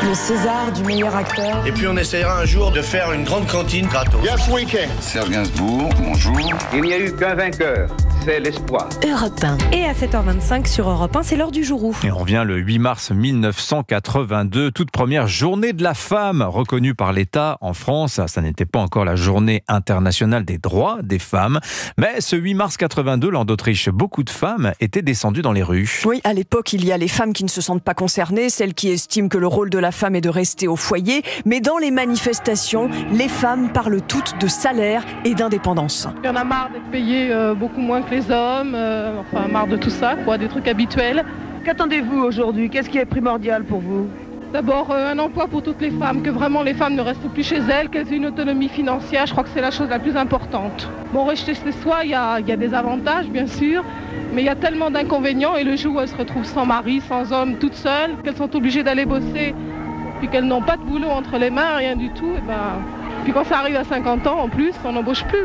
Le César du meilleur acteur. Et puis on essaiera un jour de faire une grande cantine gratos. Yes, we can. Serge Gainsbourg, bonjour. Il n'y a eu qu'un vainqueur, c'est l'espoir. Europe 1. Et à 7h25 sur Europe 1, c'est l'heure du jour où. Et on revient le 8 mars 1982, toute première journée de la femme reconnue par l'État en France. Ça n'était pas encore la journée internationale des droits des femmes. Mais ce 8 mars 82, lors d'Autriche, beaucoup de femmes étaient descendues dans les rues. Oui, à l'époque, il y a les femmes qui ne se sentent pas concernées, celles qui estiment que le rôle de la femme est de rester au foyer. Mais dans les manifestations, les femmes parlent toutes de salaire et d'indépendance. Il y en a marre d'être payées beaucoup moins que les hommes, enfin marre de tout ça, quoi, des trucs habituels. Qu'attendez-vous aujourd'hui? Qu'est-ce qui est primordial pour vous? D'abord, un emploi pour toutes les femmes, que vraiment les femmes ne restent plus chez elles, qu'elles aient une autonomie financière, je crois que c'est la chose la plus importante. Bon, rester chez soi, il y a des avantages, bien sûr, mais il y a tellement d'inconvénients, et le jour où elles se retrouvent sans mari, sans homme, toutes seules, qu'elles sont obligées d'aller bosser, puis qu'elles n'ont pas de boulot entre les mains, rien du tout, puis quand ça arrive à 50 ans, en plus, on n'embauche plus.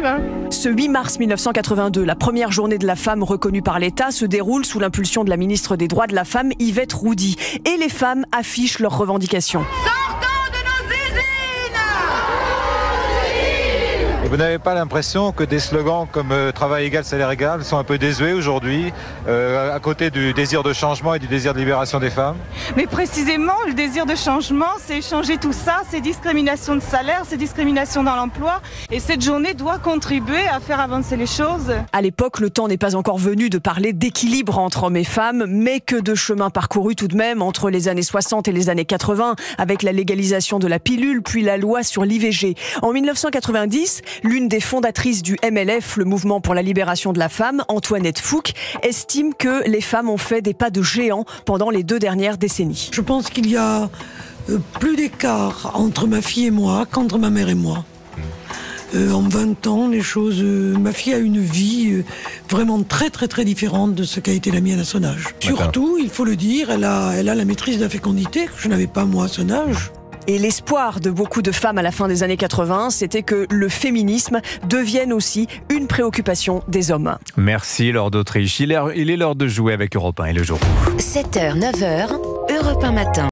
Ce 8 mars 1982, la première journée de la femme reconnue par l'État se déroule sous l'impulsion de la ministre des Droits de la Femme, Yvette Roudy. Et les femmes affichent leurs revendications. Vous n'avez pas l'impression que des slogans comme travail égal, salaire égal sont un peu désuets aujourd'hui, à côté du désir de changement et du désir de libération des femmes? Mais précisément, le désir de changement, c'est changer tout ça, c'est discrimination de salaire, c'est discrimination dans l'emploi. Et cette journée doit contribuer à faire avancer les choses. À l'époque, le temps n'est pas encore venu de parler d'équilibre entre hommes et femmes, mais que de chemin parcouru tout de même entre les années 60 et les années 80, avec la légalisation de la pilule, puis la loi sur l'IVG. En 1990, l'une des fondatrices du MLF, le mouvement pour la libération de la femme, Antoinette Fouque, estime que les femmes ont fait des pas de géant pendant les 2 dernières décennies. Je pense qu'il y a plus d'écart entre ma fille et moi qu'entre ma mère et moi. En 20 ans, les choses... ma fille a une vie vraiment très très très différente de ce qu'a été la mienne à son âge. Surtout, il faut le dire, elle a la maîtrise de la fécondité que je n'avais pas moi à son âge. Et l'espoir de beaucoup de femmes à la fin des années 80, c'était que le féminisme devienne aussi une préoccupation des hommes. Merci Laure d'Autriche. Il est l'heure de jouer avec Europe 1 et le jour. 7h, 9h, Europe 1 matin.